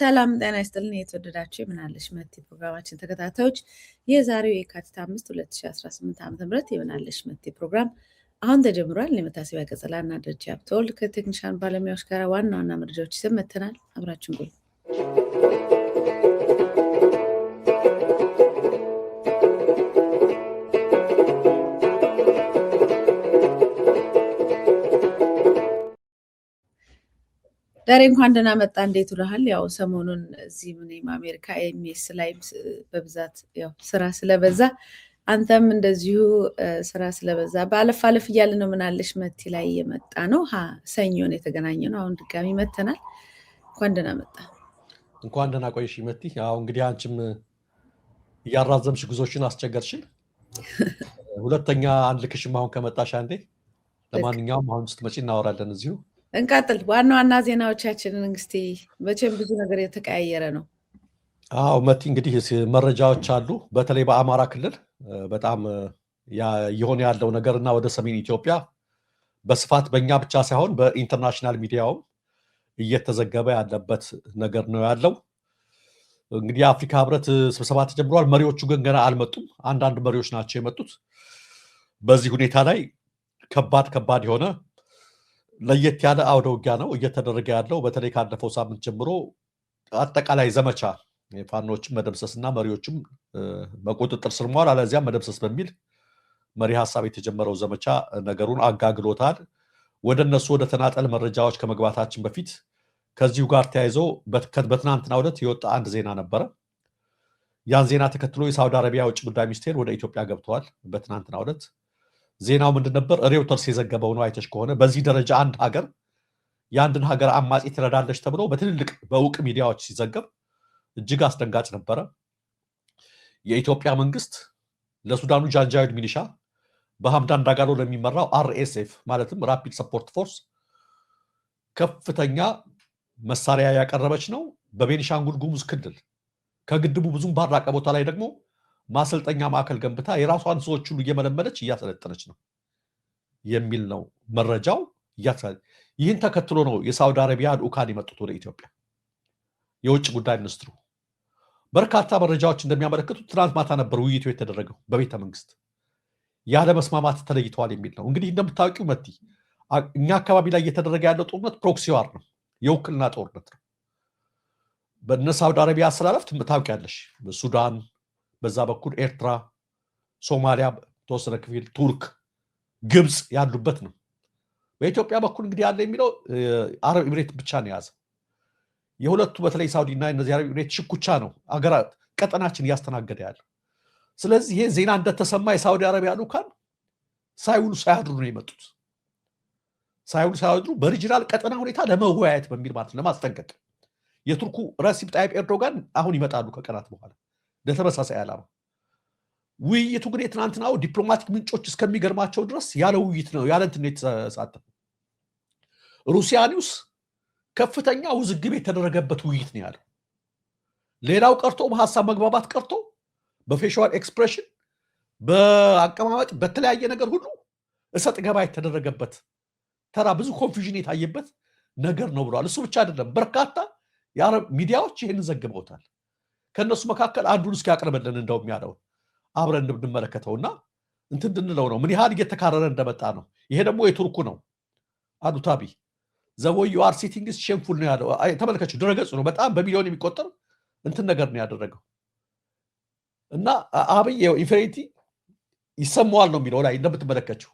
ሰላም ጤና ይስጥልን የተወደዳችሁ የምናለሽ መቲ ፕሮግራማችን ተከታታዮች የዛሬው የካቲት 5 2018 ዓ.ም የምናለሽ መቲ ፕሮግራም አሁን ተጀምሯል። ለመታሰቢያ ቀጸላና ደረጃ አብተወልድ ከቴክኒሻን ባለሙያዎች ጋር ዋና ዋና መረጃዎች ይዘን መጥተናል። አብራችሁን ቆዩ። ዳሬ እንኳን ደህና መጣ። እንዴት ውለሃል? ያው ሰሞኑን እዚህ ምንም አሜሪካ ኤምኤስ ላይ በብዛት ያው ስራ ስለበዛ አንተም እንደዚሁ ስራ ስለበዛ ባለፍ አለፍ እያለ ነው ምናለሽ መቲ ላይ የመጣ ነው። ሰኞን የተገናኘ ነው። አሁን ድጋሚ መተናል። እንኳን ደህና መጣ። እንኳን ደህና ቆይሽ መቲ። ያው እንግዲህ አንቺም እያራዘምሽ ጉዞሽን አስቸገርሽን። ሁለተኛ አንድ ልክሽም አሁን ከመጣሽ አንዴ። ለማንኛውም አሁን ስትመጪ እናወራለን እዚሁ እንቀጥል። ዋና ዋና ዜናዎቻችንን እንግስቲ መቼም ብዙ ነገር የተቀያየረ ነው። አዎ መቲ፣ እንግዲህ መረጃዎች አሉ። በተለይ በአማራ ክልል በጣም የሆነ ያለው ነገር እና ወደ ሰሜን ኢትዮጵያ በስፋት በእኛ ብቻ ሳይሆን በኢንተርናሽናል ሚዲያውም እየተዘገበ ያለበት ነገር ነው ያለው። እንግዲህ የአፍሪካ ህብረት ስብሰባ ተጀምሯል። መሪዎቹ ግን ገና አልመጡም። አንዳንድ መሪዎች ናቸው የመጡት። በዚህ ሁኔታ ላይ ከባድ የሆነ ለየት ያለ አውደ ውጊያ ነው እየተደረገ ያለው። በተለይ ካለፈው ሳምንት ጀምሮ አጠቃላይ ዘመቻ ፋኖችን መደምሰስና መሪዎችም በቁጥጥር ስር መዋል አለዚያም መደምሰስ በሚል መሪ ሀሳብ የተጀመረው ዘመቻ ነገሩን አጋግሎታል። ወደ እነሱ ወደ ተናጠል መረጃዎች ከመግባታችን በፊት ከዚሁ ጋር ተያይዞ በትናንትናው ዕለት የወጣ አንድ ዜና ነበረ። ያን ዜና ተከትሎ የሳውዲ አረቢያ ውጭ ጉዳይ ሚኒስቴር ወደ ኢትዮጵያ ገብተዋል። በትናንትናው ዕለት ዜናው ምንድን ነበር? ሬውተርስ የዘገበው ነው። አይተሽ ከሆነ በዚህ ደረጃ አንድ ሀገር የአንድን ሀገር አማጺ ትረዳለች ተብሎ በትልልቅ በእውቅ ሚዲያዎች ሲዘገብ እጅግ አስደንጋጭ ነበረ። የኢትዮጵያ መንግስት ለሱዳኑ ጃንጃዊድ ሚሊሻ በሐምዳን ዳጋሎ ለሚመራው RSF ማለትም ራፒድ ሰፖርት ፎርስ ከፍተኛ መሳሪያ ያቀረበች ነው። በቤኒሻንጉል ጉሙዝ ክልል ከግድቡ ብዙም ባራቀ ቦታ ላይ ደግሞ ማሰልጠኛ ማዕከል ገንብታ የራሷን ሰዎች ሁሉ እየመለመለች እያሰለጠነች ነው የሚል ነው መረጃው። ይህን ተከትሎ ነው የሳውዲ አረቢያ ልዑካን የመጡት ወደ ኢትዮጵያ። የውጭ ጉዳይ ሚኒስትሩ በርካታ መረጃዎች እንደሚያመለክቱት ትናንት ማታ ነበር ውይይቱ የተደረገው በቤተ መንግስት። ያለ መስማማት ተለይተዋል የሚል ነው። እንግዲህ እንደምታውቂው መቲ፣ እኛ አካባቢ ላይ እየተደረገ ያለው ጦርነት ፕሮክሲ ዋር ነው፣ የውክልና ጦርነት ነው። በእነ ሳውዲ አረቢያ አሰላለፍ ታውቂያለሽ። ሱዳን፣ በዛ በኩል ኤርትራ፣ ሶማሊያ፣ ተወሰነ ክፍል ቱርክ፣ ግብፅ ያሉበት ነው። በኢትዮጵያ በኩል እንግዲህ ያለ የሚለው አረብ ኤምሬት ብቻ ነው የያዘ። የሁለቱ በተለይ ሳውዲ እና እነዚህ አረብ ኤምሬት ሽኩቻ ነው አገራት ቀጠናችን እያስተናገደ ያለው። ስለዚህ ይሄ ዜና እንደተሰማ የሳውዲ አረቢያ ልዑካን ሳይውሉ ሳያድሩ ነው የመጡት። ሳይውሉ ሳያድሩ በሪጂናል ቀጠና ሁኔታ ለመወያየት በሚል ማለት ለማስጠንቀቅ። የቱርኩ ረሲፕ ጣይብ ኤርዶጋን አሁን ይመጣሉ ከቀናት በኋላ ለተመሳሳይ ዓላማ። ውይይቱ ግን የትናንትናው ዲፕሎማቲክ ምንጮች እስከሚገርማቸው ድረስ ያለ ውይይት ነው፣ ያለ እንትን የተሳተፈው። ሩሲያ ኒውስ ከፍተኛ ውዝግብ የተደረገበት ውይይት ነው ያለው። ሌላው ቀርቶ በሀሳብ መግባባት ቀርቶ በፌሻል ኤክስፕሬሽን በአቀማመጥ በተለያየ ነገር ሁሉ እሰጥ ገባ የተደረገበት ተራ ብዙ ኮንፊውዥን የታየበት ነገር ነው ብለዋል። እሱ ብቻ አይደለም፣ በርካታ የአረብ ሚዲያዎች ይህንን ዘግበውታል። ከነሱ መካከል አንዱን እስኪ ያቅርብልን እንደውም ያለው አብረን እንድንመለከተውና እንትን እንድንለው ነው ምን ያህል እየተካረረ እንደመጣ ነው። ይሄ ደግሞ የቱርኩ ነው። አዱታቢ ዘቦይ ዩ አር ሲቲንግ ኢዝ ሼምፉል ነው ያለው። ተመልከቹ፣ ድረገጹ ነው። በጣም በሚሊዮን የሚቆጠር እንትን ነገር ነው ያደረገው እና አብይ ኢንፊኒቲ ይሰማዋል ነው የሚለው ላይ እንደምትመለከችው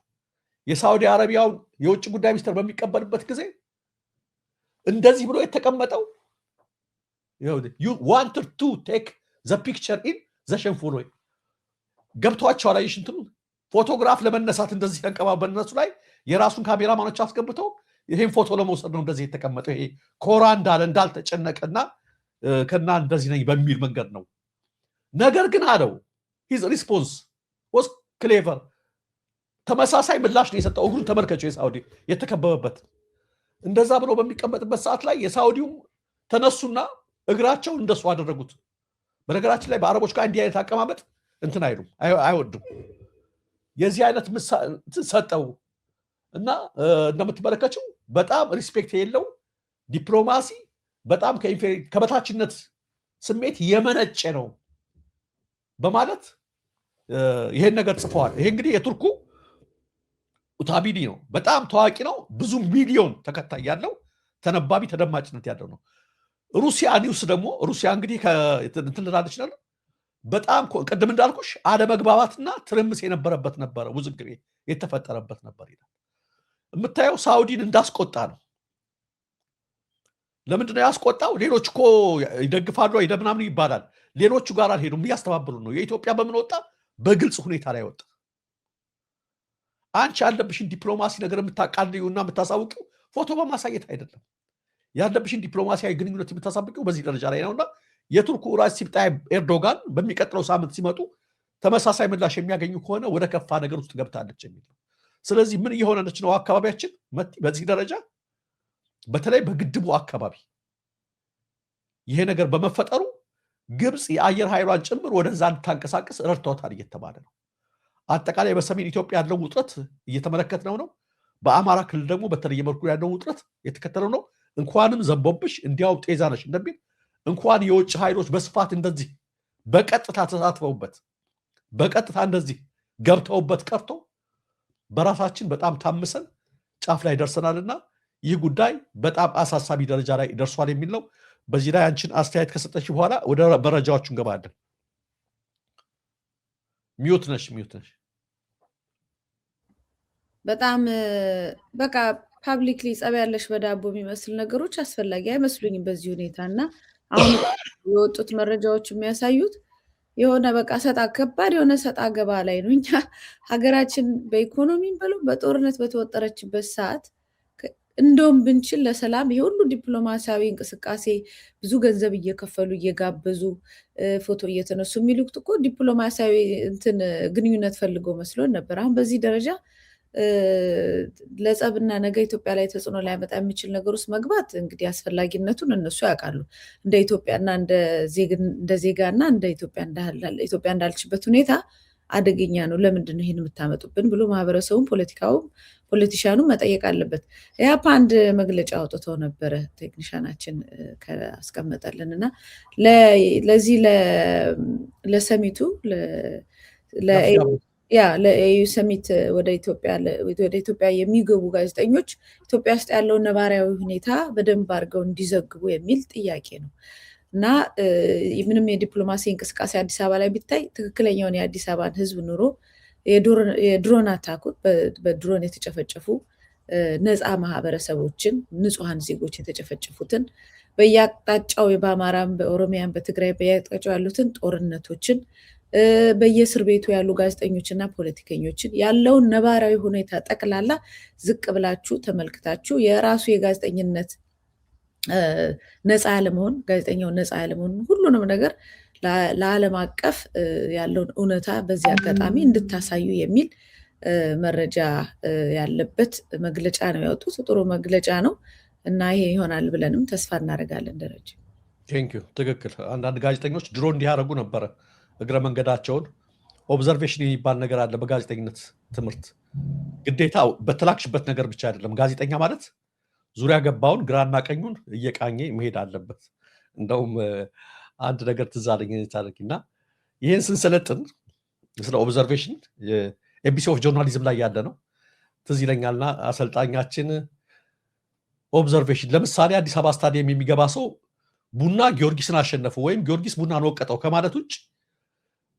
የሳውዲ አረቢያውን የውጭ ጉዳይ ሚኒስትር በሚቀበልበት ጊዜ እንደዚህ ብሎ የተቀመጠው you wanted to take the picture in the shameful way ገብቷቸዋል። አይሽ እንትኑ ፎቶግራፍ ለመነሳት እንደዚህ ተንቀባበል እነሱ ላይ የራሱን ካሜራማኖች አስገብተው ይሄን ፎቶ ለመውሰድ ነው እንደዚህ የተቀመጠው። ይሄ ኮራ እንዳልተጨነቀና ከና እንደዚህ ነኝ በሚል መንገድ ነው። ነገር ግን አለው his response was clever። ተመሳሳይ ምላሽ ነው የሰጠው። እግሩን ተመልከቸው፣ የሳውዲ የተከበበበት እንደዛ ብሎ በሚቀመጥበት ሰዓት ላይ የሳውዲውም ተነሱና እግራቸው እንደሱ አደረጉት። በነገራችን ላይ በአረቦች ጋር እንዲህ አይነት አቀማመጥ እንትን አይሉም፣ አይወዱም። የዚህ አይነት ሰጠው እና እንደምትመለከቱ በጣም ሪስፔክት የለው ዲፕሎማሲ በጣም ከበታችነት ስሜት የመነጨ ነው በማለት ይሄን ነገር ጽፈዋል። ይሄ እንግዲህ የቱርኩ ኡታቢዲ ነው። በጣም ታዋቂ ነው። ብዙ ሚሊዮን ተከታይ ያለው ተነባቢ ተደማጭነት ያለው ነው። ሩሲያ ኒውስ ደግሞ ሩሲያ እንግዲህ እንትን ልላለች ነው። በጣም ቅድም እንዳልኩሽ አለመግባባትና ትርምስ የነበረበት ነበረ፣ ውዝግብ የተፈጠረበት ነበር ይላል። የምታየው ሳውዲን እንዳስቆጣ ነው። ለምንድን ነው ያስቆጣው? ሌሎች እኮ ይደግፋሉ ምናምን ይባላል። ሌሎቹ ጋር አልሄዱም፣ እያስተባበሉ ነው። የኢትዮጵያ በምን ወጣ? በግልጽ ሁኔታ ላይ ወጣ። አንቺ ያለብሽን ዲፕሎማሲ ነገር የምታቃልዩና የምታሳውቂው ፎቶ በማሳየት አይደለም። ያለብሽን ዲፕሎማሲያዊ ግንኙነት የምታሳውቂው በዚህ ደረጃ ላይ ነውና የቱርኩ ራሲብ ጣይብ ኤርዶጋን በሚቀጥለው ሳምንት ሲመጡ ተመሳሳይ ምላሽ የሚያገኙ ከሆነ ወደ ከፋ ነገር ውስጥ ገብታለች የሚል ነው። ስለዚህ ምን እየሆነች ነው አካባቢያችን በዚህ ደረጃ? በተለይ በግድቡ አካባቢ ይሄ ነገር በመፈጠሩ ግብፅ የአየር ኃይሏን ጭምር ወደዛ እንድታንቀሳቀስ ረድተውታል እየተባለ ነው። አጠቃላይ በሰሜን ኢትዮጵያ ያለው ውጥረት እየተመለከትነው ነው። በአማራ ክልል ደግሞ በተለየ መልኩ ያለው ውጥረት የተከተለው ነው። እንኳንም ዘንቦብሽ እንዲያውም ጤዛ ነሽ እንደሚል እንኳን የውጭ ኃይሎች በስፋት እንደዚህ በቀጥታ ተሳትፈውበት በቀጥታ እንደዚህ ገብተውበት ቀርቶ በራሳችን በጣም ታምሰን ጫፍ ላይ ደርሰናልና ይህ ጉዳይ በጣም አሳሳቢ ደረጃ ላይ ደርሷል የሚል ነው። በዚህ ላይ አንቺን አስተያየት ከሰጠች በኋላ ወደ መረጃዎቹ እንገባለን። ሚዩት ነሽ። በጣም በቃ ፓብሊክሊ ጸብ ያለሽ በዳቦ የሚመስል ነገሮች አስፈላጊ አይመስሉኝም በዚህ ሁኔታ እና አሁን የወጡት መረጃዎች የሚያሳዩት የሆነ በቃ ከባድ የሆነ ሰጣ ገባ ላይ ነው። እኛ ሀገራችን በኢኮኖሚም ብለው በጦርነት በተወጠረችበት ሰዓት እንደውም ብንችል ለሰላም የሁሉ ዲፕሎማሲያዊ እንቅስቃሴ ብዙ ገንዘብ እየከፈሉ እየጋበዙ ፎቶ እየተነሱ የሚልኩት እኮ ዲፕሎማሲያዊ እንትን ግንኙነት ፈልገው መስሎን ነበር። አሁን በዚህ ደረጃ ለጸብና ነገ ኢትዮጵያ ላይ ተጽዕኖ ላይመጣ የሚችል ነገር ውስጥ መግባት እንግዲህ አስፈላጊነቱን እነሱ ያውቃሉ። እንደ ኢትዮጵያና እንደ ዜጋና እንደ ኢትዮጵያ እንዳልችበት ሁኔታ አደገኛ ነው። ለምንድን ነው ይህን የምታመጡብን ብሎ ማህበረሰቡም ፖለቲሻኑ መጠየቅ አለበት። ያፓ አንድ መግለጫ አውጥተው ነበረ ቴክኒሻናችን ካስቀመጠልን እና ለዚህ ለሰሚቱ ለኤዩ ሰሚት ወደ ኢትዮጵያ የሚገቡ ጋዜጠኞች ኢትዮጵያ ውስጥ ያለውን ነባራዊ ሁኔታ በደንብ አድርገው እንዲዘግቡ የሚል ጥያቄ ነው እና ምንም የዲፕሎማሲ እንቅስቃሴ አዲስ አበባ ላይ ቢታይ ትክክለኛውን የአዲስ አበባን ሕዝብ ኑሮ የድሮን አታኩት በድሮን የተጨፈጨፉ ነፃ ማህበረሰቦችን ንጹሐን ዜጎች የተጨፈጨፉትን በየአቅጣጫው በአማራም በኦሮሚያን በትግራይ በየአቅጣጫው ያሉትን ጦርነቶችን በየእስር ቤቱ ያሉ ጋዜጠኞችና ፖለቲከኞችን ያለውን ነባራዊ ሁኔታ ጠቅላላ ዝቅ ብላችሁ ተመልክታችሁ የራሱ የጋዜጠኝነት ነፃ ያለመሆን ጋዜጠኛው ነፃ ያለመሆን ሁሉንም ነገር ለዓለም አቀፍ ያለውን እውነታ በዚህ አጋጣሚ እንድታሳዩ የሚል መረጃ ያለበት መግለጫ ነው ያወጡት። ጥሩ መግለጫ ነው እና ይሄ ይሆናል ብለንም ተስፋ እናደርጋለን። ደረጃ ቴንኪው። ትክክል። አንዳንድ ጋዜጠኞች ድሮ እንዲያደርጉ ነበረ እግረ መንገዳቸውን። ኦብዘርቬሽን የሚባል ነገር አለ በጋዜጠኝነት ትምህርት። ግዴታ በተላክሽበት ነገር ብቻ አይደለም። ጋዜጠኛ ማለት ዙሪያ ገባውን ግራና ቀኙን እየቃኘ መሄድ አለበት። እንደውም አንድ ነገር ትዝ አለኝ ታሪክና ይህን ስንሰለጥን ስለ ኦብዘርቬሽን ኤቢሲ ኦፍ ጆርናሊዝም ላይ ያለ ነው ትዝ ይለኛልና አሰልጣኛችን ኦብዘርቬሽን ለምሳሌ አዲስ አበባ ስታዲየም የሚገባ ሰው ቡና ጊዮርጊስን አሸነፉ ወይም ጊዮርጊስ ቡናን ወቀጠው ከማለት ውጭ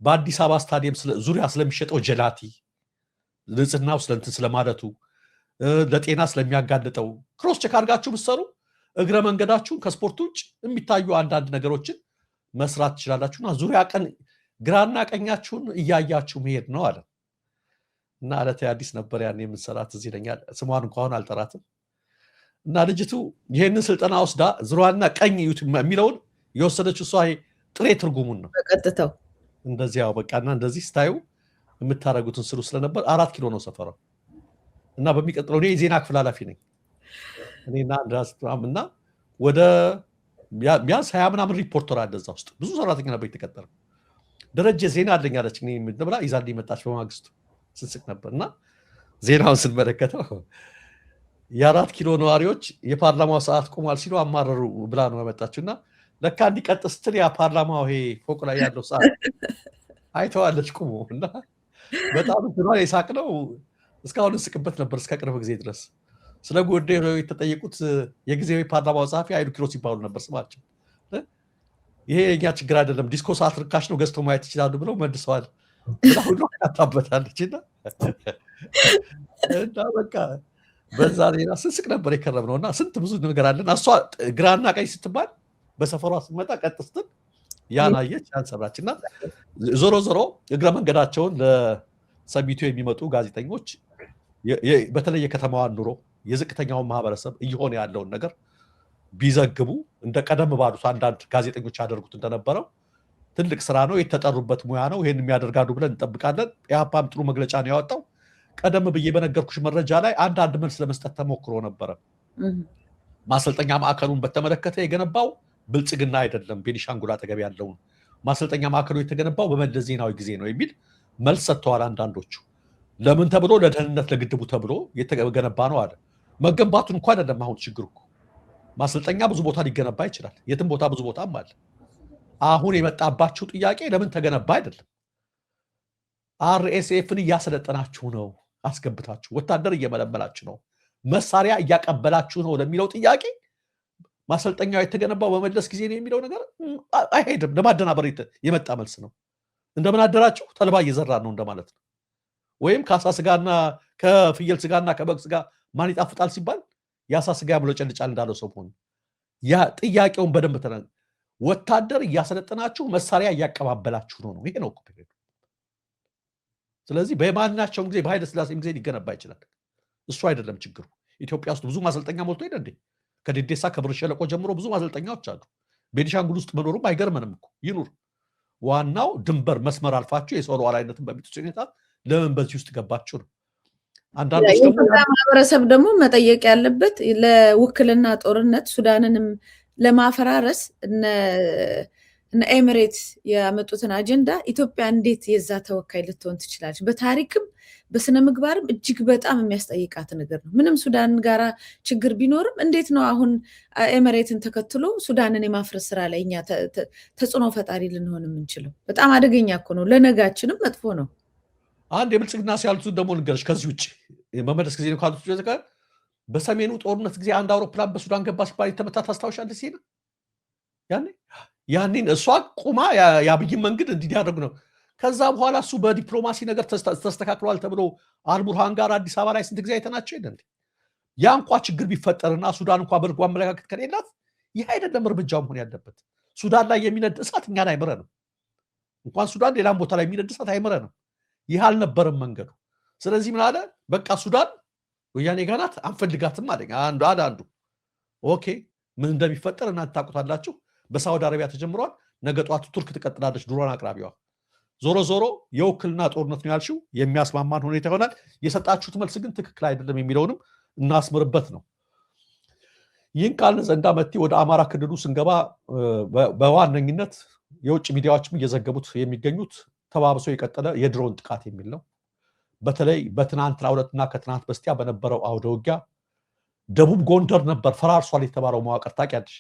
በአዲስ አበባ ስታዲየም ዙሪያ ስለሚሸጠው ጀላቲ ንጽህናው ስለማለቱ ለጤና ስለሚያጋልጠው ክሮስ ቼክ አድርጋችሁ ብትሰሩ እግረ መንገዳችሁን ከስፖርት ውጭ የሚታዩ አንዳንድ ነገሮችን መስራት ትችላላችሁና ዙሪያ ቀን ግራና ቀኛችሁን እያያችሁ መሄድ ነው አለ እና አለተ አዲስ ነበር ያን የምንሰራት እዚህ ይለኛል። ስሟን እንኳን አልጠራትም። እና ልጅቱ ይሄንን ስልጠና ወስዳ ዙሪያና ቀኝ እዩት የሚለውን የወሰደችው እሷ ጥሬ ትርጉሙን ነው በቀጥታው እንደዚያው በቃና እንደዚህ ስታዩ የምታረጉትን ስሩ ስለነበር 4 ኪሎ ነው ሰፈራው እና በሚቀጥለው እኔ የዜና ክፍል ኃላፊ ነኝ እኔና እና ወደ ቢያንስ 20 ምናምን ሪፖርተር አለ እዛ ውስጥ ብዙ ሰራተኛ ነበር የተቀጠረ። ደረጀ ዜና አለኝ አለች እኔ ብላ ይዛልኝ መጣች። በማግስቱ ስንስቅ ነበር እና ዜናውን ስንመለከተው የ4 ኪሎ ነዋሪዎች የፓርላማው ሰዓት ቆሟል ሲሉ አማረሩ ብላ ነው ያመጣችውና ለካ እንዲቀጥ ስትል ያ ፓርላማው ይሄ ፎቅ ላይ ያለው ሰዓት አይተዋለች ቁሙ እና በጣም እንትኗ የሳቅ ነው። እስካሁን እስቅበት ነበር እስከ ቅርብ ጊዜ ድረስ። ስለ ጉዳዩ የተጠየቁት የጊዜያዊ ፓርላማው ጸሐፊ ኃይሉ ኪሮስ ይባሉ ነበር ስማቸው። ይሄ የኛ ችግር አይደለም፣ ዲስኮ ሰዓት ርካሽ ነው፣ ገዝተው ማየት ይችላሉ ብለው መልሰዋል ብላ ሁሉ ያታበታለች እና በቃ በዛ ሌላ ስንስቅ ነበር የከረምነው እና ስንት ብዙ ነገር አለን። እሷ ግራና ቀኝ ስትባል በሰፈሯ ስትመጣ ቀጥ ስትል ያን አየች ያን ሰራች እና ዞሮ ዞሮ እግረ መንገዳቸውን ለሰሚቱ የሚመጡ ጋዜጠኞች በተለይ የከተማዋን ኑሮ የዝቅተኛውን ማህበረሰብ እየሆነ ያለውን ነገር ቢዘግቡ እንደ ቀደም ባሉት አንዳንድ ጋዜጠኞች ያደርጉት እንደነበረው ትልቅ ስራ ነው፣ የተጠሩበት ሙያ ነው። ይሄን የሚያደርጋሉ ብለን እንጠብቃለን። ኢህአፓም ጥሩ መግለጫ ነው ያወጣው። ቀደም ብዬ በነገርኩሽ መረጃ ላይ አንዳንድ መልስ ለመስጠት ተሞክሮ ነበረ። ማሰልጠኛ ማዕከሉን በተመለከተ የገነባው ብልጽግና አይደለም፣ ቤኒሻንጉል አጠገብ ያለውን ማሰልጠኛ ማዕከሉ የተገነባው በመለስ ዜናዊ ጊዜ ነው የሚል መልስ ሰጥተዋል አንዳንዶቹ። ለምን ተብሎ ለደህንነት ለግድቡ ተብሎ የተገነባ ነው አለ። መገንባቱን እንኳን አይደለም አሁን ችግሩ እኮ ማሰልጠኛ ብዙ ቦታ ሊገነባ ይችላል። የትም ቦታ ብዙ ቦታም አለ። አሁን የመጣባችሁ ጥያቄ ለምን ተገነባ አይደለም። አርኤስኤፍን እያሰለጠናችሁ ነው፣ አስገብታችሁ ወታደር እየመለመላችሁ ነው፣ መሳሪያ እያቀበላችሁ ነው ለሚለው ጥያቄ ማሰልጠኛው የተገነባው በመለስ ጊዜ ነው የሚለው ነገር አይሄድም። ለማደናበር የመጣ መልስ ነው። እንደምን አደራችሁ ተልባ እየዘራን ነው እንደማለት ነው። ወይም ከአሳ ስጋና ከፍየል ስጋና ከበግ ስጋ ማን ይጣፍጣል ሲባል የአሳ ስጋ ያምለጨልጫል እንዳለው ሰው ሆነ። ያ ጥያቄውን በደንብ ተናገር። ወታደር እያሰለጠናችሁ መሳሪያ እያቀባበላችሁ ነው። ይሄ ነው እኮ። ስለዚህ በማናቸውም ጊዜ በኃይለ ሥላሴም ጊዜ ሊገነባ ይችላል። እሱ አይደለም ችግሩ። ኢትዮጵያ ውስጥ ብዙ ማሰልጠኛ ሞልቶ ሄደ እንዴ? ከዴዴሳ ከብር ሸለቆ ጀምሮ ብዙ ማሰልጠኛዎች አሉ። ቤኒሻንጉል ውስጥ መኖሩም አይገርመንም እኮ ይኑር። ዋናው ድንበር መስመር አልፋችሁ የሰው ሉዓላዊነትን በሚጥስ ሁኔታ ለምን በዚህ ውስጥ ገባችሁ ነው። አንዳንዶች ደግሞ ማህበረሰብ ደግሞ መጠየቅ ያለበት ለውክልና ጦርነት ሱዳንንም ለማፈራረስ እነ ኤሚሬት ያመጡትን አጀንዳ ኢትዮጵያ እንዴት የዛ ተወካይ ልትሆን ትችላለች? በታሪክም በስነ ምግባርም እጅግ በጣም የሚያስጠይቃት ነገር ነው። ምንም ሱዳን ጋራ ችግር ቢኖርም እንዴት ነው አሁን ኤሚሬትን ተከትሎ ሱዳንን የማፍረስ ስራ ላይ እኛ ተጽዕኖ ፈጣሪ ልንሆን የምንችለው? በጣም አደገኛ እኮ ነው፣ ለነጋችንም መጥፎ ነው። አንድ የብልጽግና ሲያሉትን ደግሞ ልንገርሽ። ከዚህ ውጭ መመለስ ጊዜ ካሉት በሰሜኑ ጦርነት ጊዜ አንድ አውሮፕላን በሱዳን ገባ ሲባል የተመታ ታስታውሻለሽ? ሲል ያንን እሷ ቁማ የአብይን መንገድ እንዲያደርጉ ነው። ከዛ በኋላ እሱ በዲፕሎማሲ ነገር ተስተካክሏል ተብሎ አልቡርሃን ጋር አዲስ አበባ ላይ ስንት ጊዜ አይተናቸው የለ እንዴ? ያ እንኳ ችግር ቢፈጠርና ሱዳን እንኳ በልጎ አመለካከት ከሌላት ይህ አይደለም እርምጃው መሆን ያለበት። ሱዳን ላይ የሚነድ እሳት እኛን አይምረንም። እንኳን ሱዳን ሌላም ቦታ ላይ የሚነድ እሳት አይምረንም። ይህ አልነበረም መንገዱ። ስለዚህ ምን አለ? በቃ ሱዳን ወያኔ ጋር ናት፣ አንፈልጋትም አለኝ አንዱ። ኦኬ ምን እንደሚፈጠር እናንተ ታውቁታላችሁ። በሳውዲ አረቢያ ተጀምሯል። ነገ ጧት ቱርክ ትቀጥላለች፣ ድሮን አቅራቢዋ። ዞሮ ዞሮ የውክልና ጦርነት ነው ያልሽው፣ የሚያስማማን ሁኔታ ይሆናል። የሰጣችሁት መልስ ግን ትክክል አይደለም የሚለውንም እናስምርበት ነው። ይህን ካልን ዘንዳ መቲ ወደ አማራ ክልሉ ስንገባ በዋነኝነት የውጭ ሚዲያዎችም እየዘገቡት የሚገኙት ተባብሶ የቀጠለ የድሮን ጥቃት የሚል ነው። በተለይ በትናንትናው ዕለትና ከትናንት በስቲያ በነበረው አውደ ውጊያ ደቡብ ጎንደር ነበር ፈራርሷል የተባለው መዋቅር ታውቂያለሽ።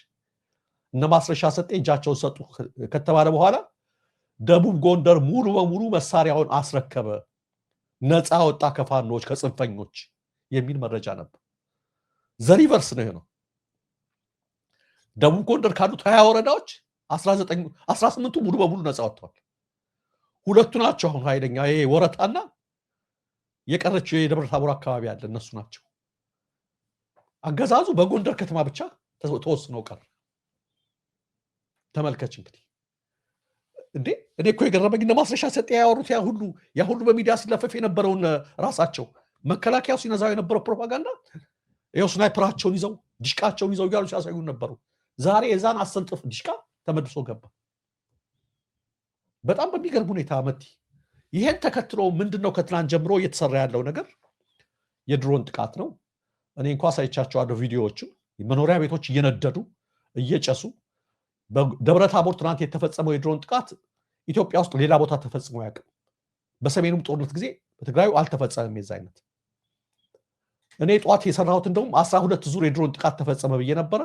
እነ ማስረሻ ሰጤ እጃቸውን ሰጡ ከተባለ በኋላ ደቡብ ጎንደር ሙሉ በሙሉ መሳሪያውን አስረከበ፣ ነፃ ወጣ ከፋኖች ከጽንፈኞች የሚል መረጃ ነበር። ዘሪቨርስ ነው። ደቡብ ጎንደር ካሉት 20 ወረዳዎች 18ቱ ሙሉ በሙሉ ነፃ ወጥተዋል። ሁለቱ ናቸው አሁን ኃይለኛ፣ ይሄ ወረታና የቀረችው የደብረ ታቦር አካባቢ ያለ እነሱ ናቸው። አገዛዙ በጎንደር ከተማ ብቻ ተወስኖ ቀረ። ተመልከች እንግዲህ እንዴ! እኔ እኮ የገረመኝ እነ ማስረሻ ሰጤ ያወሩት ያ ሁሉ በሚዲያ ሲለፈፍ የነበረውን ራሳቸው መከላከያው ሲነዛው የነበረው ፕሮፓጋንዳ ይኸው ስናይፐራቸውን ይዘው ዲሽቃቸውን ይዘው እያሉ ሲያሳዩ ነበሩ። ዛሬ የዛን አሰልጥፍ ዲሽቃ ተመልሶ ገባ። በጣም በሚገርም ሁኔታ መቲ። ይሄን ተከትሎ ምንድነው ከትናንት ጀምሮ እየተሰራ ያለው ነገር? የድሮን ጥቃት ነው። እኔ እንኳ ሳይቻቸዋለሁ ቪዲዮዎችን። መኖሪያ ቤቶች እየነደዱ እየጨሱ በደብረ ታቦር ትናንት የተፈጸመው የድሮን ጥቃት ኢትዮጵያ ውስጥ ሌላ ቦታ ተፈጽሞ አያውቅም። በሰሜኑም ጦርነት ጊዜ በትግራዩ አልተፈጸመም የዛ አይነት። እኔ ጧት የሰራሁት እንደውም 12 ዙር የድሮን ጥቃት ተፈጸመ ብዬ ነበረ።